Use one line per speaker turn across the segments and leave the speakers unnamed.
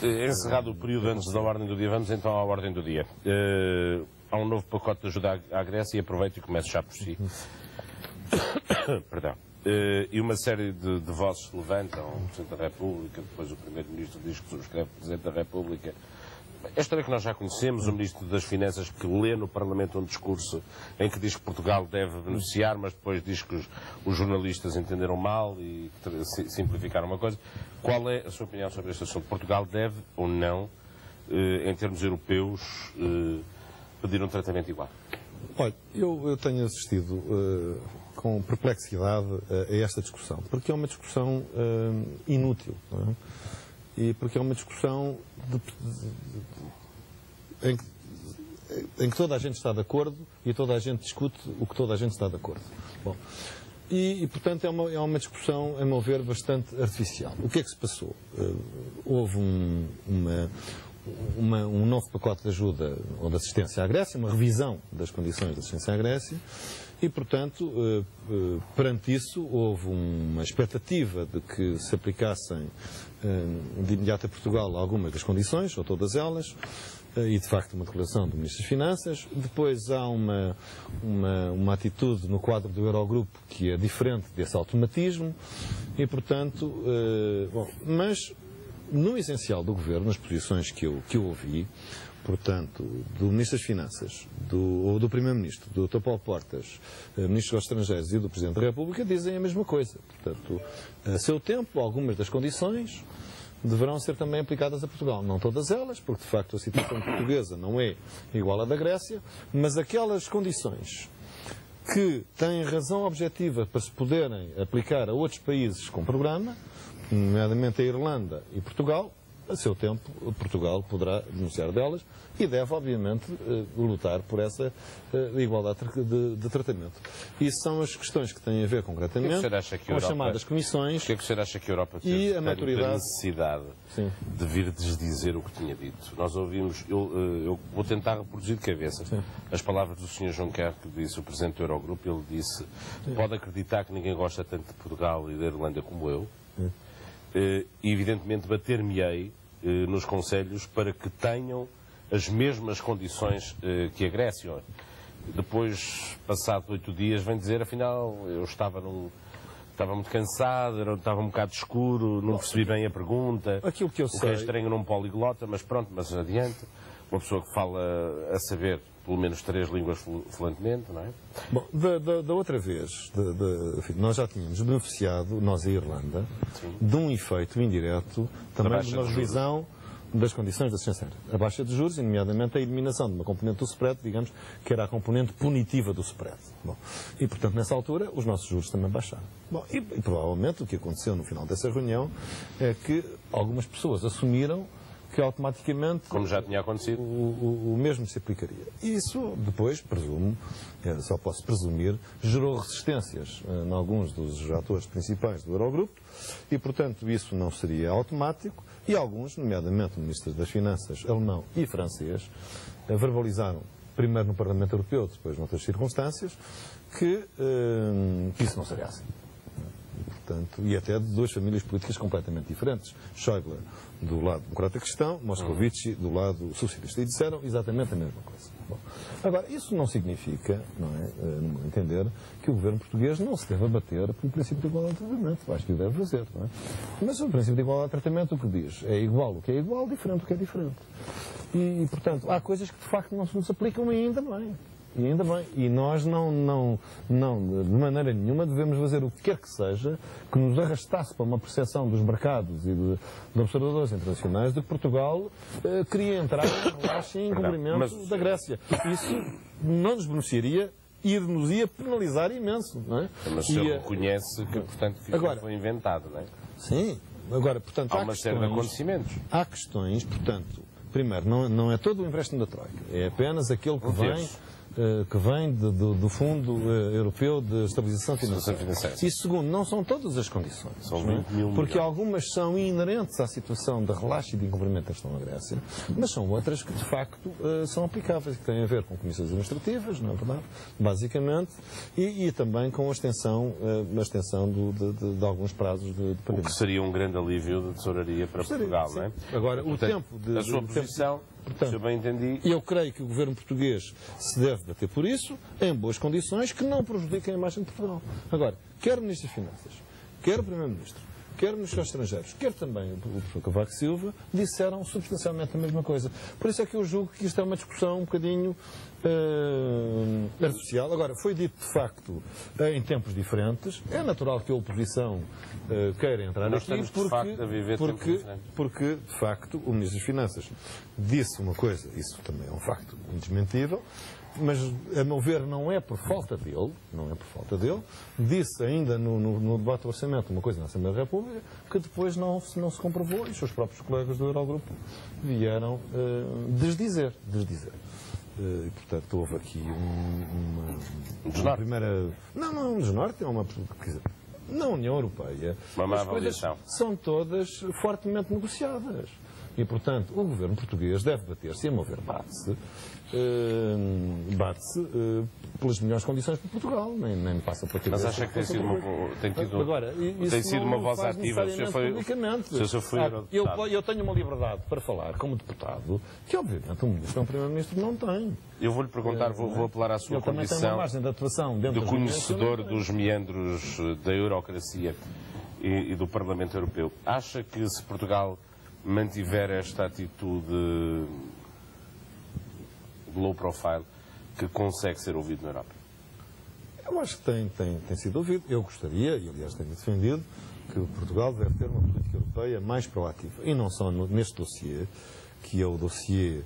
Encerrado o período antes da ordem do dia, vamos então à ordem do dia. Há um novo pacote de ajuda à Grécia e aproveito e começo já por si. Perdão. E uma série de vozes se levantam, o Presidente da República, depois o Primeiro-Ministro diz que subscreve o Presidente da República. É a história que nós já conhecemos, o Ministro das Finanças que lê no Parlamento um discurso em que diz que Portugal deve beneficiar, mas depois diz que os jornalistas entenderam mal e simplificaram uma coisa. Qual é a sua opinião sobre este assunto? Portugal deve ou não, em termos europeus, pedir um tratamento igual?
Olha, eu tenho assistido com perplexidade a esta discussão, porque é uma discussão inútil, não é? E porque é uma discussão em que toda a gente está de acordo e toda a gente discute o que toda a gente está de acordo. Bom, portanto, é uma discussão, a meu ver, bastante artificial. O que é que se passou? Houve um novo pacote de ajuda ou de assistência à Grécia, uma revisão das condições de assistência à Grécia e, portanto, perante isso, houve uma expectativa de que se aplicassem de imediato a Portugal algumas das condições, ou todas elas, e de facto uma declaração do Ministro das Finanças. Depois há uma atitude no quadro do Eurogrupo que é diferente desse automatismo e, portanto, mas no essencial do Governo, nas posições que eu ouvi, portanto, do Ministro das Finanças, ou do Primeiro-Ministro, do Dr. Paulo Portas, Ministro dos Estrangeiros e do Presidente da República, dizem a mesma coisa. Portanto, a seu tempo, algumas das condições deverão ser também aplicadas a Portugal. Não todas elas, porque de facto a situação portuguesa não é igual à da Grécia, mas aquelas condições que têm razão objetiva para se poderem aplicar a outros países com programa, nomeadamente a Irlanda e Portugal, a seu tempo Portugal poderá beneficiar delas e deve, obviamente, lutar por essa igualdade de tratamento. Isso são as questões que têm a ver concretamente com as chamadas comissões.
O que é que o senhor acha que a Europa
tem a
necessidade de vir desdizer o que tinha dito? Nós ouvimos, eu vou tentar reproduzir de cabeça as palavras do Sr. Juncker, que disse, o Presidente do Eurogrupo, ele disse, pode acreditar que ninguém gosta tanto de Portugal e da Irlanda como eu. E evidentemente bater-me-ei nos conselhos para que tenham as mesmas condições que a Grécia. Depois, passados 8 dias, vem dizer, afinal, eu estava muito cansado, estava um bocado escuro, não percebi bem a pergunta.
Aquilo que eu sei...
O que é estranho num poliglota, mas pronto, mas adiante. Uma pessoa que fala a saber pelo menos 3 línguas fluentemente, não é?
Bom, da outra vez, enfim, nós já tínhamos beneficiado, nós e a Irlanda, de um efeito indireto, também de uma revisão das condições de assistência. A baixa de juros, e nomeadamente a eliminação de uma componente do spread, digamos, que era a componente punitiva do spread. Bom, e, portanto, nessa altura, os nossos juros também baixaram. Bom, e provavelmente o que aconteceu no final dessa reunião é que algumas pessoas assumiram que automaticamente,
como já tinha acontecido,
o mesmo se aplicaria. Isso, depois, presumo, só posso presumir, gerou resistências em alguns dos atores principais do Eurogrupo e, portanto, isso não seria automático e alguns, nomeadamente o Ministro das Finanças alemão e francês, verbalizaram, primeiro no Parlamento Europeu, depois noutras circunstâncias, que isso não seria assim. Portanto, e até de duas famílias políticas completamente diferentes. Schäuble do lado democrata cristão, Moscovici do lado socialista. E disseram exatamente a mesma coisa. Bom, agora, isso não significa, não é, no meu entender, que o governo português não se deva bater pelo princípio de igualdade de tratamento. Acho que o deve fazer, não é? Mas o princípio de igualdade de tratamento o que diz? É igual o que é igual, diferente o que é diferente. E portanto, há coisas que de facto não se nos aplicam ainda bem. E ainda bem. E nós não, de maneira nenhuma, devemos fazer o que quer que seja que nos arrastasse para uma percepção dos mercados e de observadores internacionais de que Portugal queria entrar em cumprimento da Grécia. Isso não nos beneficiaria e nos ia penalizar imenso, não é?
Mas o senhor reconhece que, portanto, agora, foi inventado, não é?
Sim. Agora, portanto,
há uma série de acontecimentos.
Há questões, portanto, primeiro, não é todo o empréstimo da Troika. É apenas aquele que vem que vem do Fundo Europeu de Estabilização Financeira. E segundo, não são todas as condições.
São 20 mil
porque algumas são inerentes à situação de relaxo e de incumprimento da questão da Grécia, mas são outras que, de facto, são aplicáveis, que têm a ver com comissões administrativas, não é verdade? Basicamente, e também com a extensão de alguns prazos de pagamento.
O que seria um grande alívio de tesouraria para Portugal,
sim.
não é?
Agora,
portanto,
o tempo de...
A sua posição, se eu bem entendi...
Eu creio que o governo português se deve bater por isso, em boas condições, que não prejudiquem a imagem de Portugal. Agora, quer o Ministro das Finanças, quer o Primeiro-Ministro, quer o Ministro dos Estrangeiros, quer também o professor Cavaco Silva, disseram substancialmente a mesma coisa. Por isso é que eu julgo que isto é uma discussão um bocadinho artificial. Agora, foi dito de facto em tempos diferentes. É natural que a oposição queira entrar
Nós
aqui,
estamos de facto a viver tempos diferentes.
Porque, de facto, o Ministro das Finanças disse uma coisa, isso também é um facto indesmentível, mas, a meu ver, não é por falta dele, disse ainda no debate do orçamento uma coisa na Assembleia da República que depois não se comprovou e os seus próprios colegas do Eurogrupo vieram desdizer. E, portanto, houve aqui uma primeira... Não, desnorte é uma... Na União Europeia,
uma
as coisas são todas fortemente negociadas. E, portanto, o governo português deve bater-se, a meu ver, bate-se pelas melhores condições para Portugal, nem passa para ter.
Mas acha que tem sido uma voz ativa?
Eu tenho uma liberdade para falar como deputado que, obviamente, um ministro ou um primeiro-ministro não tem.
Eu vou-lhe perguntar, vou apelar à sua condição de conhecedor dos meandros da eurocracia e do Parlamento Europeu. Acha que se Portugal mantiver esta atitude de low profile, que consegue ser ouvido na Europa?
Eu acho que tem sido ouvido. Eu gostaria, e aliás tenho defendido, que Portugal deve ter uma política europeia mais proativa. E não só neste dossiê, que é o dossiê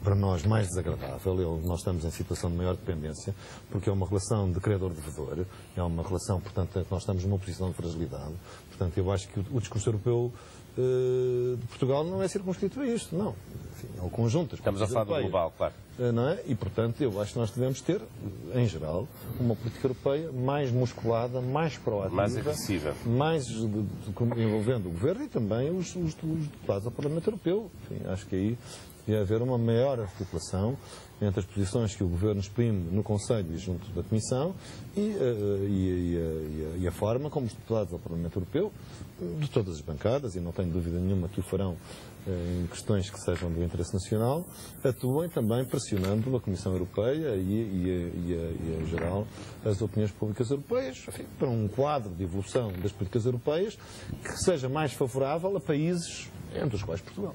para nós mais desagradável. Nós estamos em situação de maior dependência, porque é uma relação de credor-devedor, é uma relação, portanto, nós estamos numa posição de fragilidade. Portanto, eu acho que o discurso europeu de Portugal não é circunscrito a isto, não. Enfim, é o conjunto.
Estamos a falar do global, claro.
Não é? E, portanto, eu acho que nós devemos ter, em geral, uma política europeia mais musculada, mais proativa,
mais agressiva,
mais envolvendo o governo e também os deputados ao Parlamento Europeu. Enfim, acho que aí devia haver uma maior articulação entre as posições que o Governo exprime no Conselho e junto da Comissão e a forma como os deputados ao Parlamento Europeu, de todas as bancadas, e não tenho dúvida nenhuma que o farão em questões que sejam do interesse nacional, atuem também pressionando a Comissão Europeia e em geral, as opiniões públicas europeias, enfim, para um quadro de evolução das políticas europeias que seja mais favorável a países entre os quais Portugal.